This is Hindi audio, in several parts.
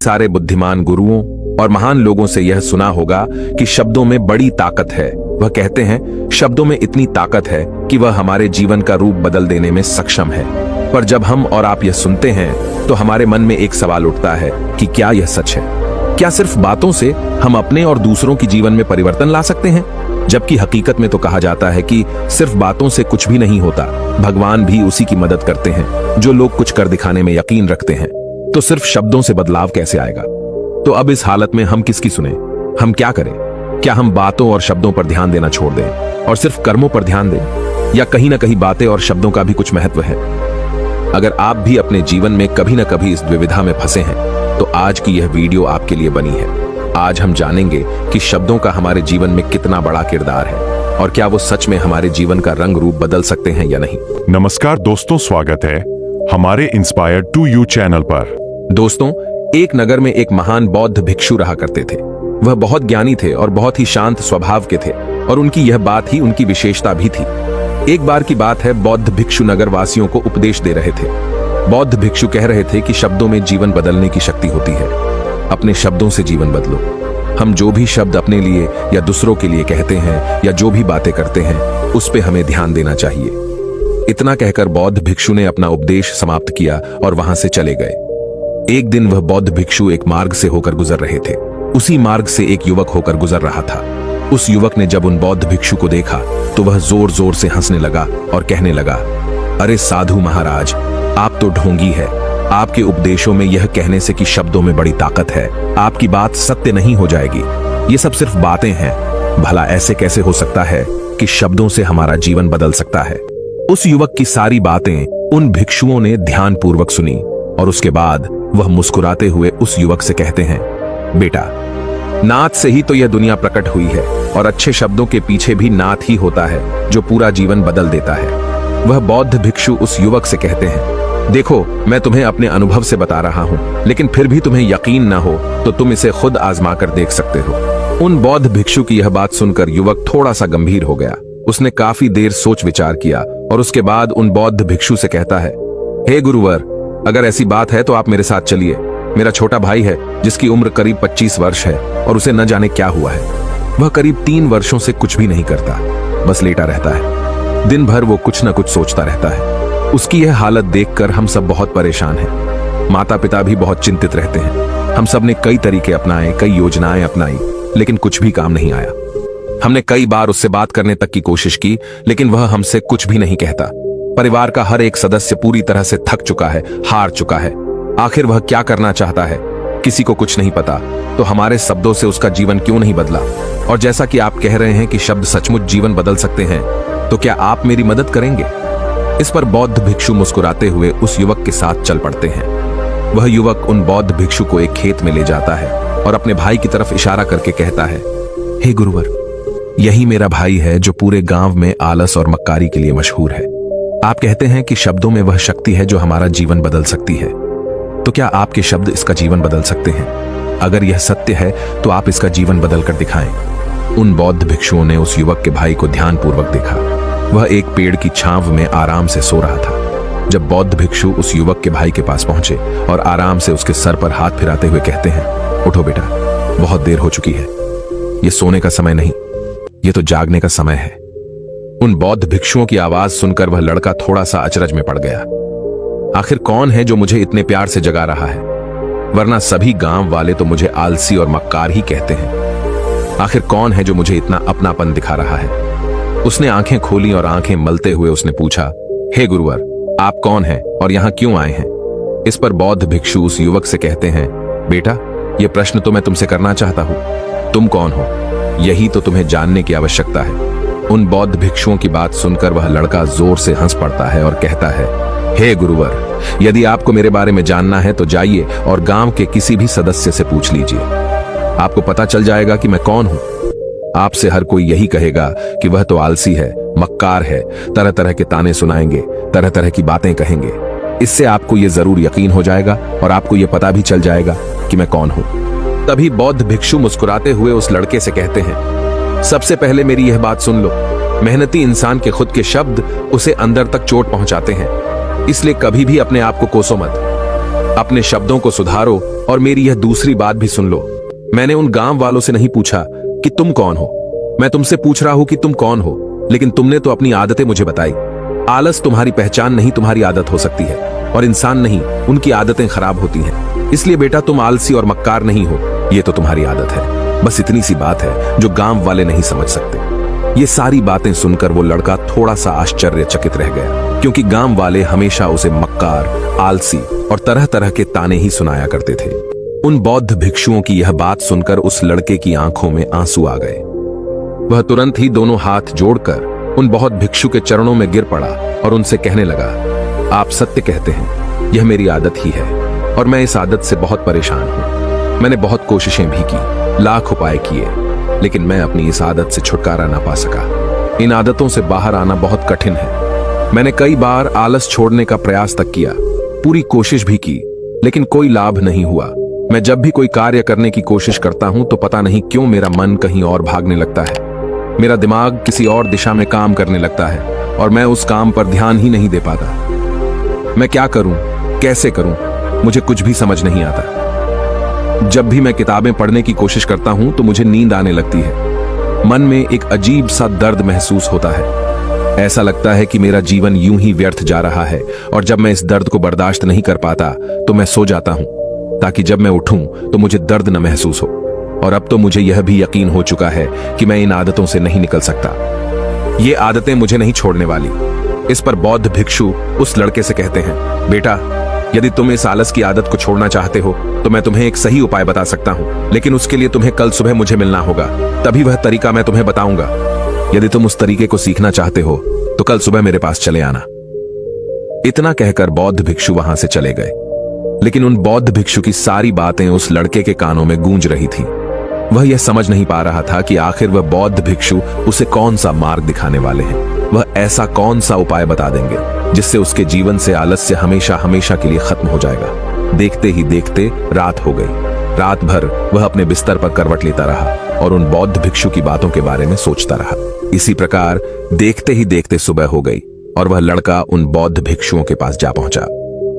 सारे बुद्धिमान गुरुओं और महान लोगों से यह सुना होगा कि शब्दों में बड़ी ताकत है। वह कहते हैं शब्दों में इतनी ताकत है कि वह हमारे जीवन का रूप बदल देने में सक्षम है। पर जब हम और आप यह सुनते हैं तो हमारे मन में एक सवाल उठता है कि क्या यह सच है? क्या सिर्फ बातों से हम अपने और दूसरों के जीवन में परिवर्तन ला सकते हैं? जबकि हकीकत में तो कहा जाता है कि सिर्फ बातों से कुछ भी नहीं होता, भगवान भी उसी की मदद करते हैं जो लोग कुछ कर दिखाने में यकीन रखते हैं। तो सिर्फ शब्दों से बदलाव कैसे आएगा? तो अब इस हालत में हम किसकी सुने? हम क्या करें? क्या हम बातों और शब्दों पर ध्यान देना छोड़ दें और सिर्फ कर्मों पर ध्यान दें? या कहीं ना कहीं बातें और शब्दों का भी कुछ महत्व है? अगर आप भी अपने जीवन में कभी ना कभी इस द्विविधा में फंसे हैं तो आज की यह वीडियो आपके लिए बनी है। आज हम जानेंगे कि शब्दों का हमारे जीवन में कितना बड़ा किरदार है और क्या वो सच में हमारे जीवन का रंग रूप बदल सकते हैं या नहीं। नमस्कार दोस्तों, स्वागत है हमारे इंस्पायर टू यू चैनल पर। दोस्तों, एक नगर में एक महान बौद्ध भिक्षु रहा करते थे। वह बहुत ज्ञानी थे और बहुत ही शांत स्वभाव के थे और उनकी यह बात ही उनकी विशेषता भी थी। एक बार की बात है, बौद्ध भिक्षु नगर वासियों को उपदेश दे रहे थे। बौद्ध भिक्षु कह रहे थे कि शब्दों में जीवन बदलने की शक्ति होती है। अपने शब्दों से जीवन बदलो। हम जो भी शब्द अपने लिए या दूसरों के लिए कहते हैं या जो भी बातें करते हैं उस पे हमें ध्यान देना चाहिए। इतना कहकर बौद्ध भिक्षु ने अपना उपदेश समाप्त किया और वहां से चले गए। एक दिन वह बौद्ध भिक्षु एक मार्ग से होकर गुजर रहे थे। उसी मार्ग से एक युवक होकर गुजर रहा था। उस युवक ने जब उन बौद्ध भिक्षु को देखा तो वह जोर जोर से हंसने लगा और कहने लगा, अरे साधु महाराज, आप तो ढोंगी है। आपके उपदेशों में यह कहने से कि शब्दों में बड़ी ताकत है, आपकी बात सत्य नहीं हो जाएगी। ये सब सिर्फ बातें हैं। भला ऐसे कैसे हो सकता है कि शब्दों से हमारा जीवन बदल सकता है? उस युवक की सारी बातें उन भिक्षुओं ने ध्यानपूर्वक सुनी और उसके बाद वह मुस्कुराते हुए उस युवक से कहते हैं, बेटा, नाथ से ही तो यह दुनिया प्रकट हुई है और अच्छे शब्दों के पीछे भी नाथ ही होता है जो पूरा जीवन बदल देता है। वह बौद्ध भिक्षु उस युवक से कहते हैं, देखो, मैं तुम्हें अपने अनुभव से बता रहा हूं, लेकिन फिर भी तुम्हें यकीन ना हो तो तुम इसे खुद आजमा कर देख सकते हो। उन बौद्ध भिक्षु की यह बात सुनकर युवक थोड़ा सा गंभीर हो गया। उसने काफी देर सोच विचार किया और उसके बाद उन बौद्ध भिक्षु से कहता है, हे गुरुवर, अगर ऐसी बात है तो आप मेरे साथ चलिए। मेरा छोटा भाई है जिसकी उम्र करीब 25 वर्ष है और उसे न जाने क्या हुआ है। वह करीब 3 वर्षों से कुछ भी नहीं करता, बस लेटा रहता है। दिन भर वो कुछ न कुछ सोचता रहता है। उसकी यह हालत देखकर हम सब बहुत परेशान हैं। माता पिता भी बहुत चिंतित रहते हैं। हम सब ने कई तरीके अपनाए, कई योजनाएं अपनाई, लेकिन कुछ भी काम नहीं आया। हमने कई बार उससे बात करने तक की कोशिश की, लेकिन वह हमसे कुछ भी नहीं कहता। परिवार का हर एक सदस्य पूरी तरह से थक चुका है, हार चुका है। आखिर वह क्या करना चाहता है, किसी को कुछ नहीं पता। तो हमारे शब्दों से उसका जीवन क्यों नहीं बदला? और जैसा कि आप कह रहे हैं कि शब्द सचमुच जीवन बदल सकते हैं, तो क्या आप मेरी मदद करेंगे? इस पर बौद्ध भिक्षु मुस्कुराते हुए उस युवक के साथ चल पड़ते हैं। वह युवक उन बौद्ध भिक्षु को एक खेत में ले जाता है और अपने भाई की तरफ इशारा करके कहता है, हे गुरुवर, यही मेरा भाई है जो पूरे गांव में आलस और मक्कारी के लिए मशहूर है। आप कहते हैं कि शब्दों में वह शक्ति है जो हमारा जीवन बदल सकती है। तो क्या आपके शब्द इसका जीवन बदल सकते हैं? अगर यह सत्य है तो आप इसका जीवन बदल कर दिखाएं। उन बौद्ध भिक्षुओं ने उस युवक के भाई को ध्यानपूर्वक देखा। वह एक पेड़ की छांव में आराम से सो रहा था। जब बौद्ध भिक्षु उस युवक के भाई के पास पहुंचे और आराम से उसके सर पर हाथ फिराते हुए कहते हैं, उठो बेटा, बहुत देर हो चुकी है। यह सोने का समय नहीं, यह तो जागने का समय है। उन बौद्ध भिक्षुओं की आवाज सुनकर वह लड़का थोड़ा सा अचरज में पड़ गया। आखिर कौन है जो मुझे इतने प्यार से जगा रहा है? वरना सभी गांव वाले तो मुझे आलसी और मक्कार ही कहते हैं। आखिर कौन है जो मुझे इतना अपनापन दिखा रहा है? उसने आंखें खोली और आंखें मलते हुए उसने पूछा, हे गुरुवर, आप कौन हैं और यहां क्यों आए हैं? इस पर बौद्ध भिक्षु उस युवक से कहते हैं, बेटा, यह प्रश्न तो मैं तुमसे करना चाहता हूं। तुम कौन हो, यही तो तुम्हें जानने की आवश्यकता है। उन बौद्ध भिक्षुओं की बात सुनकर वह लड़का जोर से हंस पड़ता है और कहता है, हे गुरुवर, यदि आपको मेरे बारे में जानना है तो जाइए और गांव के किसी भी सदस्य से पूछ लीजिए। आपको पता चल जाएगा कि मैं कौन हूं। आपसे हर कोई यही कहेगा कि वह तो आलसी है, मक्कार है, तरह तरह के ताने सुनाएंगे, तरह तरह की बातें कहेंगे। इससे आपको यह जरूर यकीन हो जाएगा और आपको यह पता भी चल जाएगा कि मैं कौन हूं। तभी बौद्ध भिक्षु मुस्कुराते हुए उस लड़के से कहते हैं, सबसे पहले मेरी यह बात सुन लो। मेहनती इंसान के खुद के शब्द उसे अंदर तक चोट पहुंचाते हैं, इसलिए कभी भी अपने आप को कोसो मत। अपने शब्दों को सुधारो और मेरी यह दूसरी बात भी सुन लो। मैंने उन गांव वालों से नहीं पूछा कि तुम कौन हो, मैं तुमसे पूछ रहा हूं कि तुम कौन हो, लेकिन तुमने तो अपनी आदतें मुझे बताई। आलस तुम्हारी पहचान नहीं, तुम्हारी आदत हो सकती है, और इंसान नहीं, उनकी आदतें खराब होती हैं। इसलिए बेटा तुम आलसी और मक्कार नहीं हो, ये तो तुम्हारी आदत है। बस इतनी सी बात है जो गांव वाले नहीं समझ सकते। ये सारी बातें सुनकर वो लड़का थोड़ा सा आश्चर्यचकित रह गया, क्योंकि गांव वाले हमेशा उसे मक्कार, आलसी और तरह तरह के ताने ही सुनाया करते थे। उन बौद्ध भिक्षुओं की यह बात सुनकर उस लड़के की आंखों में आंसू आ गए। वह तुरंत ही दोनों हाथ जोड़कर उन बौद्ध भिक्षु के चरणों में गिर पड़ा और उनसे कहने लगा, आप सत्य कहते हैं, यह मेरी आदत ही है और मैं इस आदत से बहुत परेशान हूं। मैंने बहुत कोशिशें भी की, लाख उपाय किए, लेकिन मैं अपनी इस आदत से छुटकारा ना पा सका। इन आदतों से बाहर आना बहुत कठिन है। मैंने कई बार आलस छोड़ने का प्रयास तक किया, पूरी कोशिश भी की, लेकिन कोई लाभ नहीं हुआ। मैं जब भी कोई कार्य करने की कोशिश करता हूं तो पता नहीं क्यों मेरा मन कहीं और भागने लगता है। मेरा दिमाग किसी और दिशा में काम करने लगता है और मैं उस काम पर ध्यान ही नहीं दे पाता। मैं क्या करूं, कैसे करूं, मुझे कुछ भी समझ नहीं आता। जब भी मैं किताबें पढ़ने की कोशिश करता हूं तो मुझे नींद आने लगती है। मन में एक अजीब सा दर्द महसूस होता है। ऐसा लगता है कि मेरा जीवन यूं ही व्यर्थ जा रहा है, और जब मैं इस दर्द को बर्दाश्त नहीं कर पाता तो मैं सो जाता हूं, ताकि जब मैं उठूं तो मुझे दर्द न महसूस हो। और अब तो मुझे यह भी यकीन हो चुका है कि मैं इन आदतों से नहीं निकल सकता। ये आदतें मुझे नहीं छोड़ने वाली। इस पर बौद्ध भिक्षु उस लड़के से कहते हैं, बेटा यदि तुम इस आलस की आदत को छोड़ना चाहते हो तो मैं तुम्हें एक सही उपाय बता सकता हूं, लेकिन उसके लिए तुम्हें कल सुबह मुझे मिलना होगा, तभी वह तरीका मैं तुम्हें बताऊंगा। यदि तुम उस तरीके को सीखना चाहते हो तो कल सुबह मेरे पास चले आना। इतना कहकर बौद्ध भिक्षु वहां से चले गए, लेकिन उन बौद्ध भिक्षु की सारी बातें उस लड़के के कानों में गूंज रही थी। वह यह समझ नहीं पा रहा था कि आखिर वह बौद्ध भिक्षु उसे कौन सा मार्ग दिखाने वाले हैं। वह ऐसा कौन सा उपाय बता देंगे जिससे उसके जीवन से आलस्य हमेशा हमेशा के लिए खत्म हो जाएगा। देखते ही देखते रात हो गई। रात भर वह अपने बिस्तर पर करवट लेता रहा और उन बौद्ध भिक्षु की बातों के बारे में सोचता रहा। इसी प्रकार देखते ही देखते सुबह हो गई और वह लड़का उन बौद्ध भिक्षुओं के पास जा पहुंचा।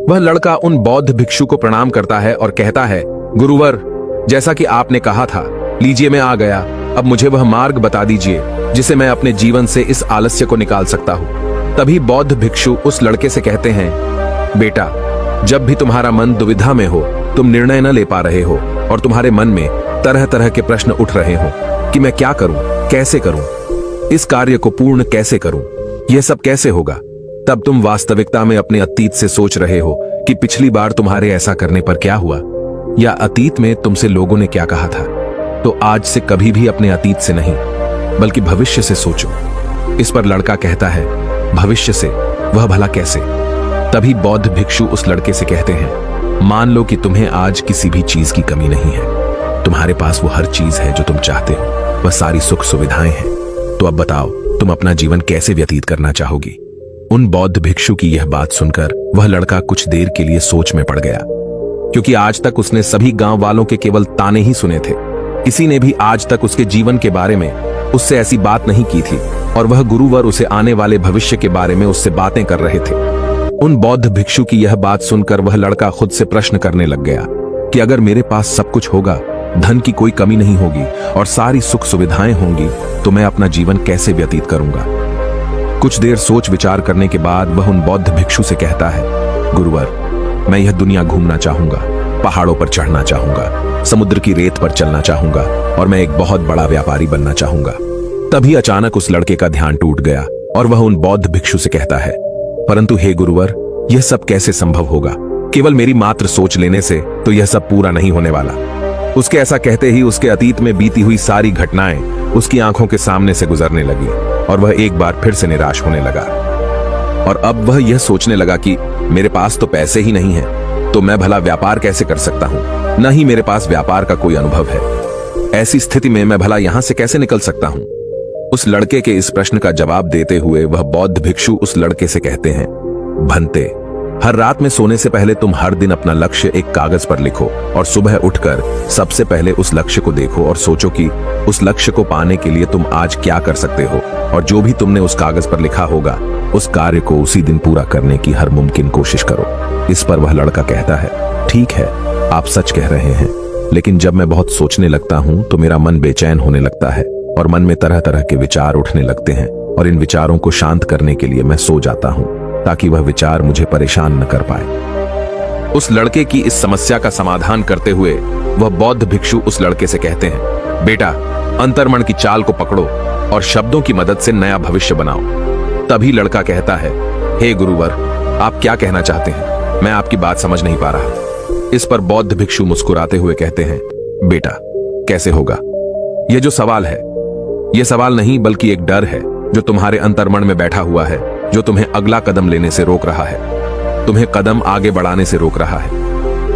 वह लड़का उन बौद्ध भिक्षु को प्रणाम करता है और कहता है, गुरुवर, जैसा कि आपने कहा था, लीजिए मैं आ गया। अब मुझे वह मार्ग बता दीजिए जिसे मैं अपने जीवन से इस आलस्य को निकाल सकता हूं। तभी बौद्ध भिक्षु उस लड़के से कहते हैं, बेटा जब भी तुम्हारा मन दुविधा में हो, तुम निर्णय न ले पा रहे हो और तुम्हारे मन में तरह तरह के प्रश्न उठ रहे हो कि मैं क्या करूं, कैसे करूं, इस कार्य को पूर्ण कैसे करूं, यह सब कैसे होगा, तब तुम वास्तविकता में अपने अतीत से सोच रहे हो कि पिछली बार तुम्हारे ऐसा करने पर क्या हुआ, या अतीत में तुमसे लोगों ने क्या कहा था। तो आज से कभी भी अपने अतीत से नहीं बल्कि भविष्य से सोचो। इस पर लड़का कहता है, भविष्य से, वह भला कैसे। तभी बौद्ध भिक्षु उस लड़के से कहते हैं, मान लो कि तुम्हें आज किसी भी चीज की कमी नहीं है, तुम्हारे पास वो हर चीज है जो तुम चाहते हो, वह सारी सुख सुविधाएं हैं। तो अब बताओ तुम अपना जीवन कैसे व्यतीत करना चाहोगी। उन बौद्ध भिक्षु की यह बात सुनकर वह लड़का कुछ देर के लिए सोच में पड़ गया, क्योंकि आज तक उसने सभी गांव वालों के केवल ताने ही सुने थे। किसी ने भी आज तक उसके जीवन के बारे में उससे ऐसी बात नहीं की थी, और वह गुरुवर उसे आने वाले भविष्य के बारे में उससे बातें कर रहे थे। उन बौद्ध भिक्षु की यह बात सुनकर वह लड़का खुद से प्रश्न करने लग गया कि अगर मेरे पास सब कुछ होगा, धन की कोई कमी नहीं होगी और सारी सुख सुविधाएं होंगी, तो मैं अपना जीवन कैसे व्यतीत करूंगा। कुछ देर सोच विचार करने के बाद वह उन बौद्ध भिक्षु से कहता है, गुरुवर, मैं यह दुनिया घूमना चाहूंगा, पहाड़ों पर चढ़ना चाहूंगा, समुद्र की रेत पर चलना चाहूंगा और मैं एक बहुत बड़ा व्यापारी बनना चाहूंगा। तभी अचानक उस लड़के का ध्यान टूट गया और वह उन बौद्ध भिक्षु से कहता है, परंतु हे गुरुवर, यह सब कैसे संभव होगा। केवल मेरी मात्र सोच लेने से तो यह सब पूरा नहीं होने वाला। उसके ऐसा कहते ही उसके अतीत में बीती हुई सारी घटनाएं उसकी आंखों के सामने से गुजरने लगी और वह एक बार फिर से निराश होने लगा। और अब वह यह सोचने लगा कि मेरे पास तो पैसे ही नहीं है, तो मैं भला व्यापार कैसे कर सकता हूं, न ही मेरे पास व्यापार का कोई अनुभव है। ऐसी स्थिति में मैं भला यहां से कैसे निकल सकता हूं। उस लड़के के इस प्रश्न का जवाब देते हुए वह बौद्ध भिक्षु उस लड़के से कहते हैं, भंते, हर रात में सोने से पहले तुम हर दिन अपना लक्ष्य एक कागज पर लिखो और सुबह उठकर सबसे पहले उस लक्ष्य को देखो और सोचो कि उस लक्ष्य को पाने के लिए तुम आज क्या कर सकते हो, और जो भी तुमने उस कागज पर लिखा होगा उस कार्य को उसी दिन पूरा करने की हर मुमकिन कोशिश करो। इस पर वह लड़का कहता है, ठीक है, आप सच कह रहे हैं, लेकिन जब मैं बहुत सोचने लगता हूं तो मेरा मन बेचैन होने लगता है और मन में तरह तरह के विचार उठने लगते हैं और इन विचारों को शांत करने के लिए मैं सो जाता हूं ताकि वह विचार मुझे परेशान न कर पाए। उस लड़के की इस समस्या का समाधान करते हुए वह बौद्ध भिक्षु उस लड़के से कहते हैं, बेटा, अंतर्मन की चाल को पकड़ो और शब्दों की मदद से नया भविष्य बनाओ। तभी लड़का कहता है, हे गुरुवर, आप क्या कहना चाहते हैं? मैं आपकी बात समझ नहीं पा रहा। इस पर बौद्ध भिक्षु मुस्कुराते हुए कहते हैं, बेटा, कैसे होगा? यह जो सवाल है, यह सवाल नहीं बल्कि एक डर है जो तुम्हारे अंतर्मन में बैठा हुआ है, जो तुम्हें अगला कदम लेने से रोक रहा है, तुम्हें कदम आगे बढ़ाने से रोक रहा है।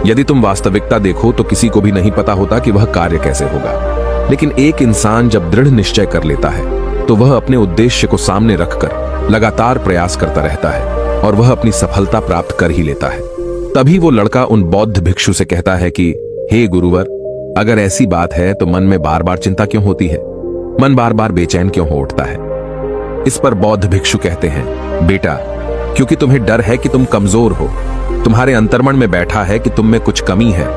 यदि तुम वास्तविकता देखो तो किसी को भी नहीं पता होता कि वह कार्य कैसे होगा, लेकिन एक इंसान जब दृढ़ निश्चय कर लेता है तो वह अपने उद्देश्य को सामने रखकर लगातार प्रयास करता रहता है और वह अपनी सफलता प्राप्त कर ही लेता है। तभी वो लड़का उन बौद्ध भिक्षु से कहता है कि हे गुरुवर, अगर ऐसी बात है तो मन में बार बार चिंता क्यों होती है? मन बार बार बेचैन क्यों हो उठता है? इस पर बौद्ध भिक्षु कहते हैं, बेटा, क्योंकि तुम्हें डर है कि तुम कमजोर हो। तुम्हारे अंतर्मन में बैठा है कि तुम में कुछ कमी है,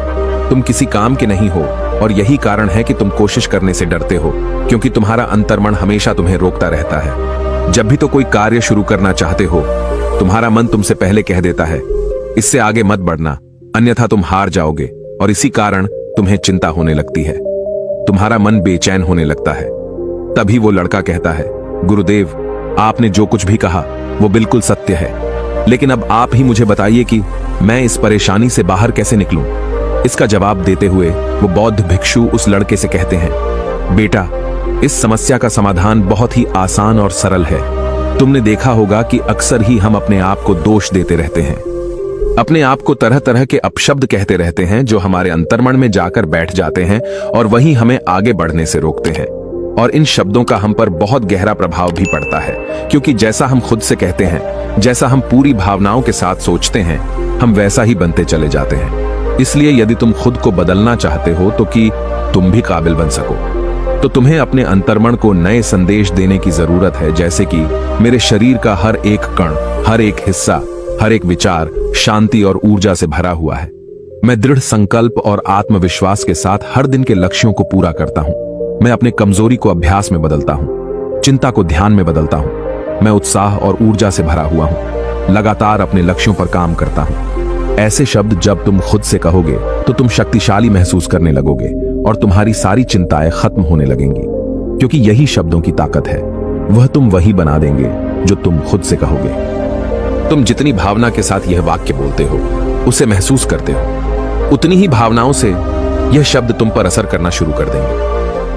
तुम किसी काम के नहीं हो, और यही कारण है कि तुम कोशिश करने से डरते हो, क्योंकि तुम्हारा अंतर्मन हमेशा तुम्हें रोकता रहता है। जब भी तो कोई कार्य शुरू करना चाहते हो, तुम्हारा मन तुमसे पहले कह देता है, इससे आगे मत बढ़ना, अन्यथा तुम हार जाओगे, और इसी कारण तुम्हें चिंता होने लगती है, तुम्हारा मन बेचैन होने लगता है। तभी वो लड़का कहता है, गुरुदेव, आपने जो कुछ भी कहा वो बिल्कुल सत्य है, लेकिन अब आप ही मुझे बताइए कि मैं इस परेशानी से बाहर कैसे निकलूं? इसका जवाब देते हुए वो बौद्ध भिक्षु उस लड़के से कहते हैं, बेटा, इस समस्या का समाधान बहुत ही आसान और सरल है। तुमने देखा होगा कि अक्सर ही हम अपने आप को दोष देते रहते हैं, अपने आप को तरह तरह के अपशब्द कहते रहते हैं जो हमारे अंतर्मन में जाकर बैठ जाते हैं और वही हमें आगे बढ़ने से रोकते हैं। और इन शब्दों का हम पर बहुत गहरा प्रभाव भी पड़ता है, क्योंकि जैसा हम खुद से कहते हैं, जैसा हम पूरी भावनाओं के साथ सोचते हैं, हम वैसा ही बनते चले जाते हैं। इसलिए यदि तुम खुद को बदलना चाहते हो तो कि तुम भी काबिल बन सको, तो तुम्हें अपने अंतर्मन को नए संदेश देने की जरूरत है, जैसे कि मेरे शरीर का हर एक कण, हर एक हिस्सा, हर एक विचार शांति और ऊर्जा से भरा हुआ है। मैं दृढ़ संकल्प और आत्मविश्वास के साथ हर दिन के लक्ष्यों को पूरा करता हूं। मैं अपने कमजोरी को अभ्यास में बदलता हूं, चिंता को ध्यान में बदलता हूं। मैं उत्साह और ऊर्जा से भरा हुआ हूं, लगातार अपने लक्ष्यों पर काम करता हूं। ऐसे शब्द जब तुम खुद से कहोगे तो तुम शक्तिशाली महसूस करने लगोगे और तुम्हारी सारी चिंताएं खत्म होने लगेंगी, क्योंकि यही शब्दों की ताकत है। वह तुम वही बना देंगे जो तुम खुद से कहोगे। तुम जितनी भावना के साथ यह वाक्य बोलते हो, उसे महसूस करते हो, उतनी ही भावनाओं से यह शब्द तुम पर असर करना शुरू कर देंगे।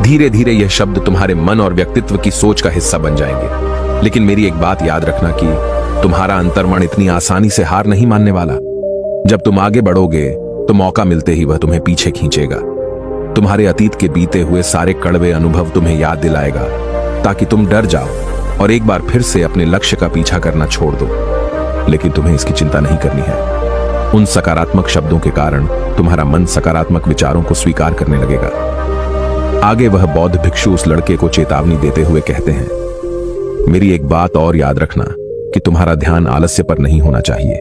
धीरे धीरे यह शब्द तुम्हारे मन और व्यक्तित्व की सोच का हिस्सा बन जाएंगे। लेकिन मेरी एक बात याद रखना कि तुम्हारा अंतर्मन इतनी आसानी से हार नहीं मानने वाला। जब तुम आगे बढ़ोगे तो मौका मिलते ही वह तुम्हें पीछे खींचेगा। तुम्हारे अतीत के बीते हुए सारे कड़वे अनुभव तुम्हें याद दिलाएगा, ताकि तुम डर जाओ और एक बार फिर से अपने लक्ष्य का पीछा करना छोड़ दो। लेकिन तुम्हें इसकी चिंता नहीं करनी है। उन सकारात्मक शब्दों के कारण तुम्हारा मन सकारात्मक विचारों को स्वीकार करने लगेगा। आगे वह बौद्ध भिक्षु उस लड़के को चेतावनी देते हुए कहते हैं, मेरी एक बात और याद रखना कि तुम्हारा ध्यान आलस्य पर नहीं होना चाहिए,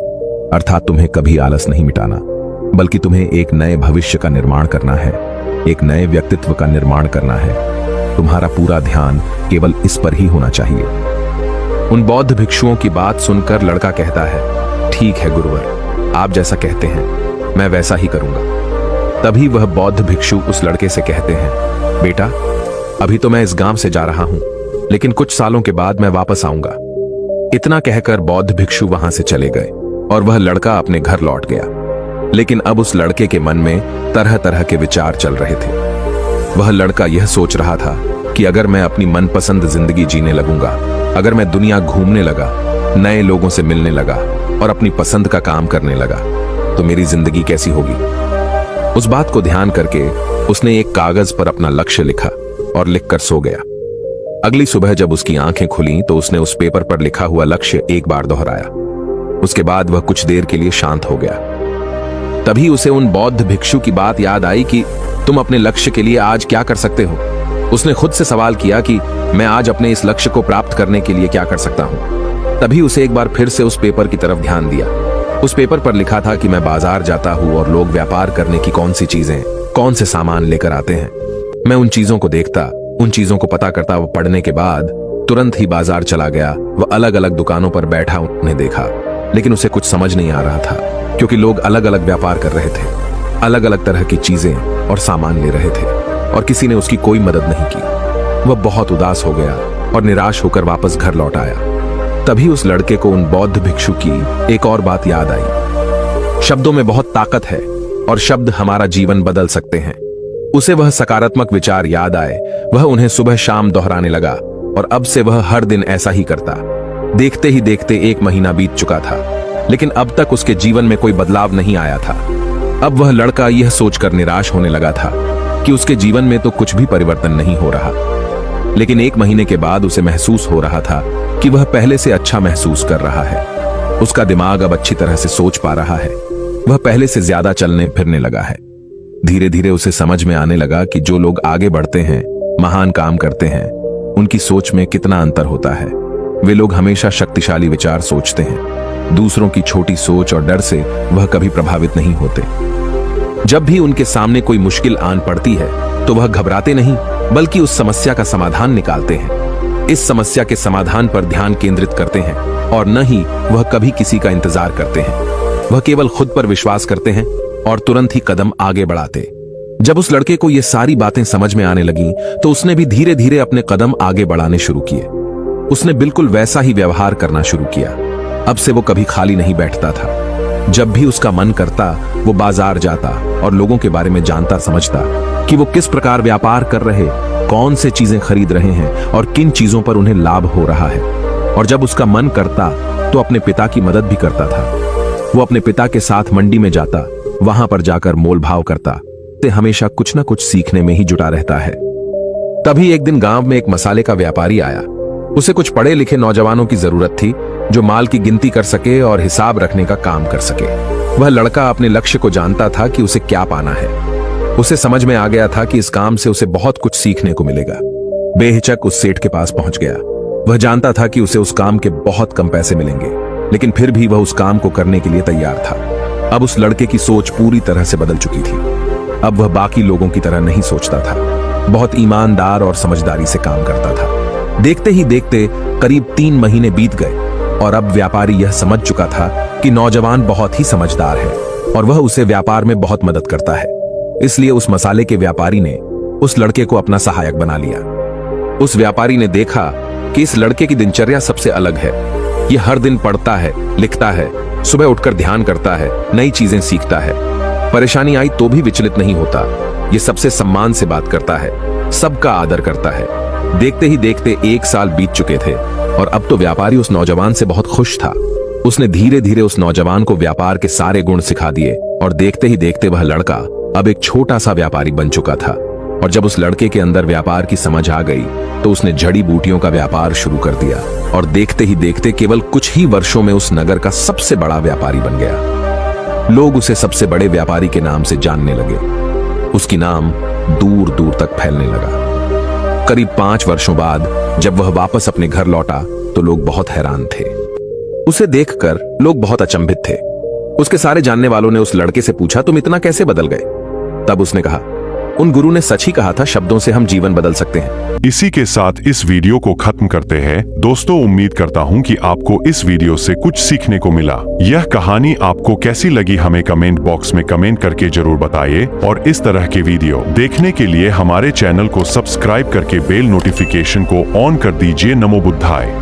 अर्थात तुम्हें कभी आलस नहीं मिटाना, बल्कि तुम्हें एक नए भविष्य का निर्माण करना है, एक नए व्यक्तित्व का निर्माण करना है। तुम्हारा पूरा ध्यान केवल इस पर ही होना चाहिए। उन बौद्ध भिक्षुओं की बात सुनकर लड़का कहता है, ठीक है गुरुवर, आप जैसा कहते हैं मैं वैसा ही करूंगा। तभी वह बौद्ध भिक्षु उस लड़के से कहते हैं, बेटा, अभी तो मैं इस गांव से जा रहा हूं, लेकिन कुछ सालों के बाद मैं वापस आऊंगा। इतना कहकर बौद्ध भिक्षु वहां से चले गए और वह लड़का अपने घर लौट गया। लेकिन अब उस लड़के के मन में तरह तरह के विचार चल रहे थे। वह लड़का यह सोच रहा था कि अगर मैं अपनी मनपसंद जिंदगी जीने लगूंगा, अगर मैं दुनिया घूमने लगा, नए लोगों से मिलने लगा और अपनी पसंद का काम करने लगा, तो मेरी जिंदगी कैसी होगी। उस बात को ध्यान करके उसने एक कागज पर अपना लक्ष्य लिखा और लिखकर सो गया। अगली सुबह जब उसकी आंखें खुली तो उसने उस पेपर पर लिखा हुआ लक्ष्य एक बार दोहराया। उसके बाद वह कुछ देर के लिए शांत हो गया। तभी उसे उन बौद्ध भिक्षु की बात याद आई कि तुम अपने लक्ष्य के लिए आज क्या कर सकते हो। उसने खुद से सवाल किया कि मैं आज अपने इस लक्ष्य को प्राप्त करने के लिए क्या कर सकता हूं। तभी उसे एक बार फिर से उस पेपर की तरफ ध्यान दिया। उस पेपर पर लिखा था कि मैं बाजार जाता हूँ और लोग व्यापार करने की कौन सी चीजें, कौन से सामान लेकर आते हैं। मैं उन चीजों को देखता, उन चीजों को पता करता। वो पढ़ने के बाद तुरंत ही बाजार चला गया। वह अलग अलग दुकानों पर बैठा उन्हें देखा, लेकिन उसे कुछ समझ नहीं आ रहा था, क्योंकि लोग अलग अलग व्यापार कर रहे थे, अलग अलग तरह की चीजें और सामान ले रहे थे, और किसी ने उसकी कोई मदद नहीं की। वह बहुत उदास हो गया और निराश होकर वापस घर लौट आया। तभी उस लड़के को उन बौद्ध भिक्षु की एक और बात याद आई। शब्दों में बहुत ताकत है और शब्द हमारा जीवन बदल सकते हैं। उसे वह सकारात्मक विचार याद आए। वह उन्हें सुबह शाम दोहराने लगा और अब से वह हर दिन ऐसा ही करता। देखते ही देखते 1 महीना बीत चुका था, लेकिन अब तक उसके जीवन में कोई बदलाव नहीं आया था। अब वह लड़का यह सोचकर निराश होने लगा था कि उसके जीवन में तो कुछ भी परिवर्तन नहीं हो रहा। लेकिन 1 महीने के बाद उसे महसूस हो रहा था कि वह पहले से अच्छा महसूस कर रहा है। उसका दिमाग अब अच्छी तरह से सोच पा रहा है। वह पहले से ज्यादा चलने फिरने लगा है। धीरे धीरे उसे समझ में आने लगा कि जो लोग आगे बढ़ते हैं, महान काम करते हैं, उनकी सोच में कितना अंतर होता है। वे लोग हमेशा शक्तिशाली विचार सोचते हैं। दूसरों की छोटी सोच और डर से वह कभी प्रभावित नहीं होते। जब भी उनके सामने कोई मुश्किल आन पड़ती है तो वह घबराते नहीं, बल्कि उस समस्या का समाधान निकालते हैं। इस समस्या के समाधान पर ध्यान केंद्रित करते हैं और न ही वह कभी किसी का इंतजार करते हैं। वह केवल खुद पर विश्वास करते हैं और तुरंत ही कदम आगे बढ़ाते। जब उस लड़के को ये सारी बातें समझ में आने लगीं, तो उसने भी धीरे धीरे अपने कदम आगे बढ़ाने शुरू किए। उसने बिल्कुल वैसा ही व्यवहार करना शुरू किया। अब से वो कभी खाली नहीं बैठता था। जब भी उसका मन करता, वो बाजार जाता और लोगों के बारे में जानता समझता कि वो किस प्रकार व्यापार कर रहे, कौन से चीजें खरीद रहे हैं और किन चीजों पर उन्हें लाभ हो रहा है। और जब उसका मन करता तो अपने पिता की मदद भी करता था। वो अपने पिता के साथ मंडी में जाता, वहां पर जाकर मोल भाव करता। ते हमेशा कुछ न कुछ सीखने में ही जुटा रहता है। तभी एक दिन गांव में एक मसाले का व्यापारी आया। उसे कुछ पढ़े लिखे नौजवानों की जरूरत थी, जो माल की गिनती कर सके और हिसाब रखने का काम कर सके। वह लड़का अपने लक्ष्य को जानता था कि उसे क्या पाना है। उसे समझ में आ गया था कि इस काम से उसे बहुत कुछ सीखने को मिलेगा। बेहिचक उस सेठ के पास पहुंच गया। वह जानता था कि उसे उस काम के बहुत कम पैसे मिलेंगे, लेकिन फिर भी वह उस काम को करने के लिए तैयार था। अब उस लड़के की सोच पूरी तरह से बदल चुकी थी। अब वह बाकी लोगों की तरह नहीं सोचता था। बहुत ईमानदार और समझदारी से काम करता था। देखते ही देखते करीब 3 महीने बीत गए और अब व्यापारी यह समझ चुका था कि नौजवान बहुत ही समझदार है और वह उसे व्यापार में बहुत मदद करता है। इसलिए उस मसाले के व्यापारी ने उस लड़के को अपना सहायक बना लिया। उस व्यापारी ने देखा कि इस लड़के की दिनचर्या सबसे अलग है। यह हर दिन पढ़ता है, लिखता है, सुबह उठकर ध्यान करता है, नई चीजें सीखता है। परेशानी आई तो भी विचलित नहीं होता। यह सबसे सम्मान से बात करता है, सबका आदर करता है। देखते ही देखते 1 साल बीत चुके थे और अब तो व्यापारी उस नौजवान से बहुत खुश था। उसने धीरे धीरे उस नौजवान को व्यापार के सारे गुण सिखा दिए और देखते ही देखते वह लड़का अब एक छोटा सा व्यापारी बन चुका था। और जब उस लड़के के अंदर व्यापार की समझ आ गई तो उसने जड़ी बूटियों का व्यापार शुरू कर दिया और देखते ही देखते केवल कुछ ही वर्षों में उस नगर का सबसे बड़ा व्यापारी बन गया। लोग उसे सबसे बड़े व्यापारी के नाम से जानने लगे। उसकी नाम दूर दूर तक फैलने लगा। करीब 5 वर्षों बाद जब वह वापस अपने घर लौटा तो लोग बहुत हैरान थे। उसे देखकर लोग बहुत अचंभित थे। उसके सारे जानने वालों ने उस लड़के से पूछा, तुम इतना कैसे बदल गए? तब उसने कहा, उन गुरु ने सच ही कहा था, शब्दों से हम जीवन बदल सकते हैं। इसी के साथ इस वीडियो को खत्म करते हैं। दोस्तों, उम्मीद करता हूं कि आपको इस वीडियो से कुछ सीखने को मिला। यह कहानी आपको कैसी लगी हमें कमेंट बॉक्स में कमेंट करके जरूर बताइए और इस तरह के वीडियो देखने के लिए हमारे चैनल को सब्सक्राइब करके बेल नोटिफिकेशन को ऑन कर दीजिए। नमो बुद्धाय।